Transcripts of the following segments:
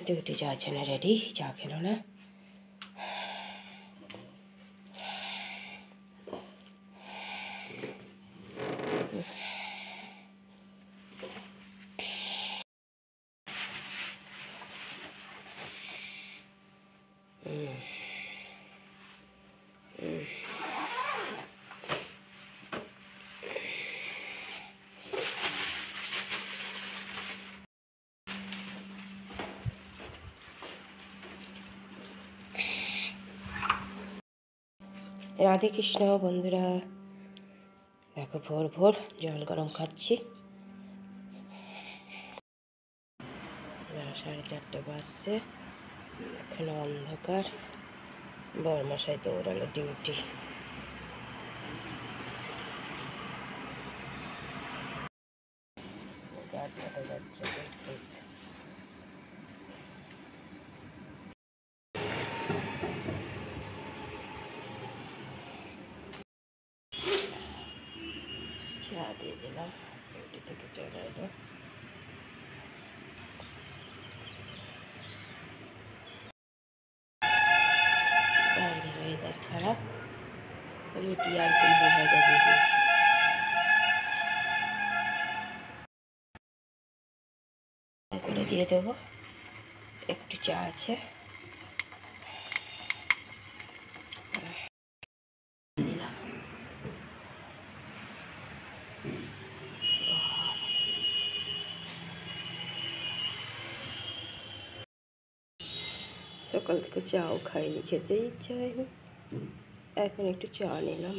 Duty যাচ্ছে না, ready, চা খেলো না। রাধে কৃষ্ণ বন্ধুরা, দেখো ভোর ভোর জল গরম খাচ্ছি। 4:30 বাজছে, এখানে অন্ধকার। বরমশাই দৌড়ালো ডিউটি। যাচ্ছে চা দিয়ে দিলাম, ডিউটি থেকে চলে এলো। বাইরে ওয়েদার খারাপ, রুটি আর কুমড়ো ভাজা দিয়ে দিয়েছি। করে দিয়ে দেবো, একটু চা আছে। সকাল থেকে চাও খাইনি, খেতেই ইচ্ছা হয়নি, এখন একটু চা নিলাম।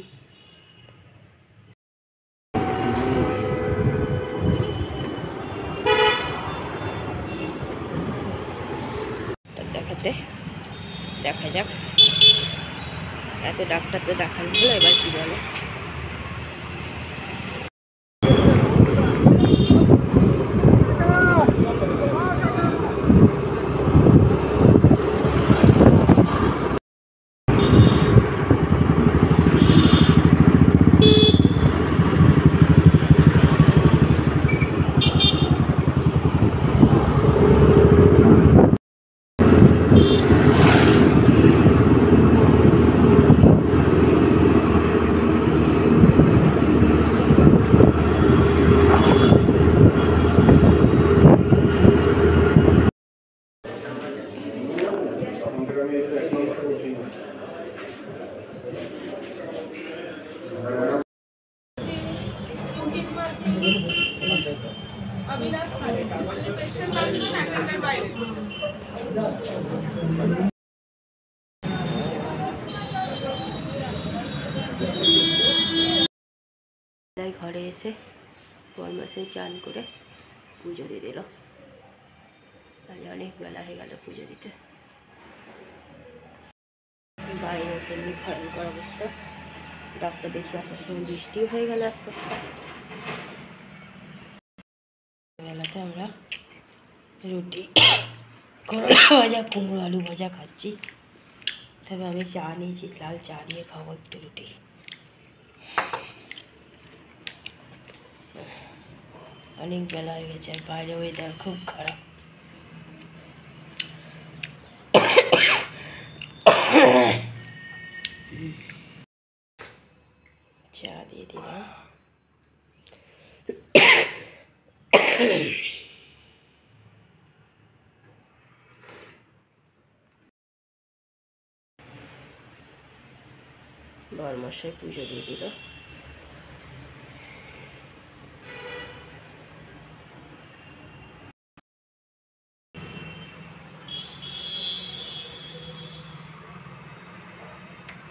দেখাতে দেখা যাক, এত ডাক্তার তো দেখানো হলো, এবার কি বলে। ঘরে এসে বরমশাই চান করে পুজো দিয়ে দিল। আজ অনেক বেলা হয়ে গেল পুজো দিতে। বাইরে তেমনি ভয়ঙ্কর অবস্থা, ডাক্তার দেখে আসার সময় বৃষ্টিও হয়ে গেল এক বস্তা। বেলাতে আমরা রুটি, করলা ভাজা, কুমড়ো আলু ভাজা খাচ্ছি। তবে আমি চা নিয়েছি, লাল চা দিয়ে খাবো একটু রুটি। অনেক বেলা হয়ে গেছে, আর বাইরে ওয়েদার খুব খারাপ। চা দিয়ে দিলাম। বরমশাই পুজো দিয়ে দিল।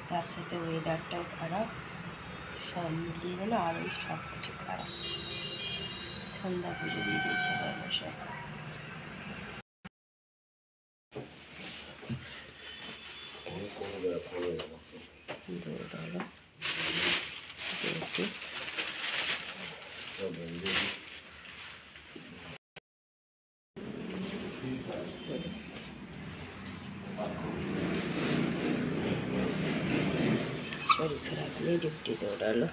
তার সাথে ওয়েদারটাও খারাপ, সব মিলিয়ে গেল, আর ওই সব কিছু খারাপ। সন্ধ্যা পুজো দিয়ে দিয়েছে বরমশাই। দৌড়ালো ডিউটি। শরীর খারাপ নিয়ে ডিউটি দৌড়ালো।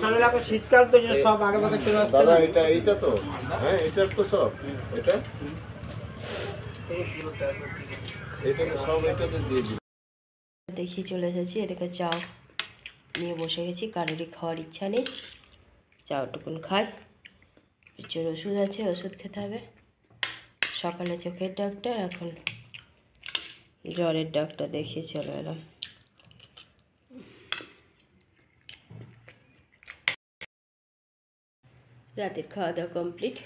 আসলে এখন শীতকাল তো জন্য সব আগে ভাগে চলে আসছে দাদা এইটা তো হ্যাঁ এটার তো সব এটা এটা তো সব এটাতে দিয়ে দিই। দেখি চলে এসেছি, এদিকে চাও নিয়ে বসে গেছি, কারোরই খাওয়ার ইচ্ছা নেই, চাওটুকুন খাই। প্রচুর ওষুধ আছে, ওষুধ খেতে হবে। সকালে চোখের ডাক্তার, এখন জ্বরের ডাক্তার দেখিয়ে চলে এলাম। রাতের খাওয়া দাওয়া কমপ্লিট,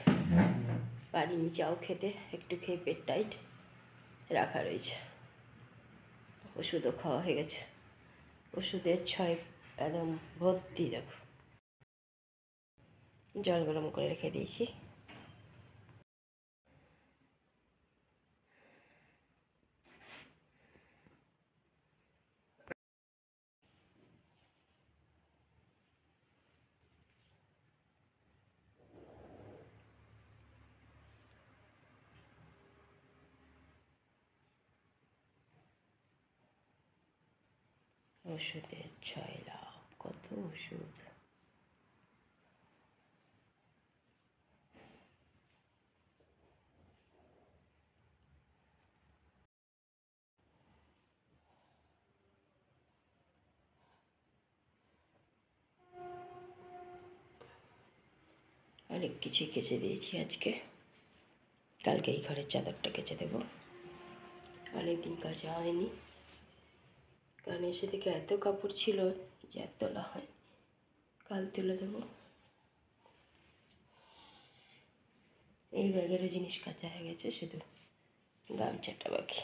পারিনি চাও খেতে, একটু খেয়ে পেট টাইট রাখা রয়েছে। ওষুধও খাওয়া হয়ে গেছে, ওষুধের ছয় একদম ভর্তি। দেখো জল গরম করে রেখে দিয়েছি। ওষুধের ছয় লাভ, কত ওষুধ। অনেক কিছুই কেচে দিয়েছি আজকে, কালকে এই ঘরের চাদরটা কেচে দেবো। অনেকদিন কাচা হয়নি, কারণ এসে থেকে এত কাপড় ছিল যে আর তোলা হয়, কাল তুলে দেবো। এই ব্যাগেরও জিনিস কাচা হয়ে গেছে, শুধু গামছাটা বাকি।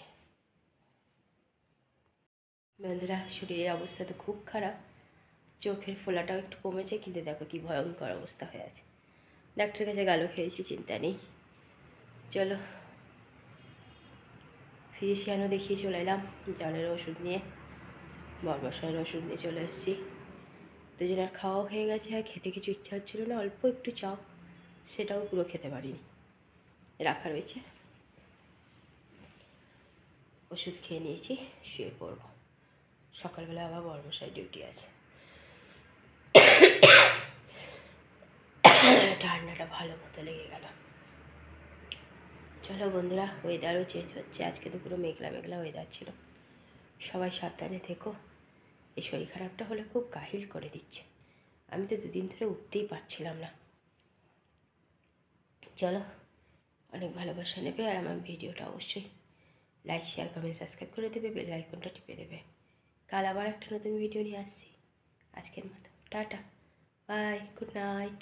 বন্ধুরা, শরীরের অবস্থা তো খুব খারাপ, চোখের ফোলাটাও একটু কমেছে, কিন্তু দেখো কি ভয়ঙ্কর অবস্থা হয়ে আছে। ডাক্তারের কাছে গালও খেয়েছি, চিন্তা নেই। চলো ফিজিশিয়ানও দেখিয়ে চলে এলাম, জলের ওষুধ নিয়ে, বর্মশাইয়ের ওষুধ নিয়ে চলে এসেছি। দুজনের খাওয়া হয়ে গেছে, আর খেতে কিছু ইচ্ছা হচ্ছিলো না, অল্প একটু চাও, সেটাও পুরো খেতে পারিনি, রাখা রয়েছে। ওষুধ খেয়ে নিয়েছি, শুয়ে পড়ব। সকালবেলা আবার বর্মশাই ডিউটি আছে। ঠান্ডাটা ভালো মতো লেগে গেল। চলো বন্ধুরা, ওয়েদারও চেঞ্জ হচ্ছে, আজকে তো পুরো মেঘলা মেঘলা ওয়েদার ছিল। সবাই সাবধানে থেকো। এই শরীর খারাপটা হলে খুব কাহিল করে দিচ্ছে, আমি তো দুদিন ধরে উঠতেই পারছিলাম না। চলো, অনেক ভালোবাসা নেবে, আর আমার ভিডিওটা অবশ্যই লাইক, শেয়ার, কমেন্ট, সাবস্ক্রাইব করে দেবে, বেল আইকনটা টিপে দেবে। কাল আবার একটা নতুন ভিডিও নিয়ে আসছি। আজকের মতো টাটা, বাই, গুড নাইট।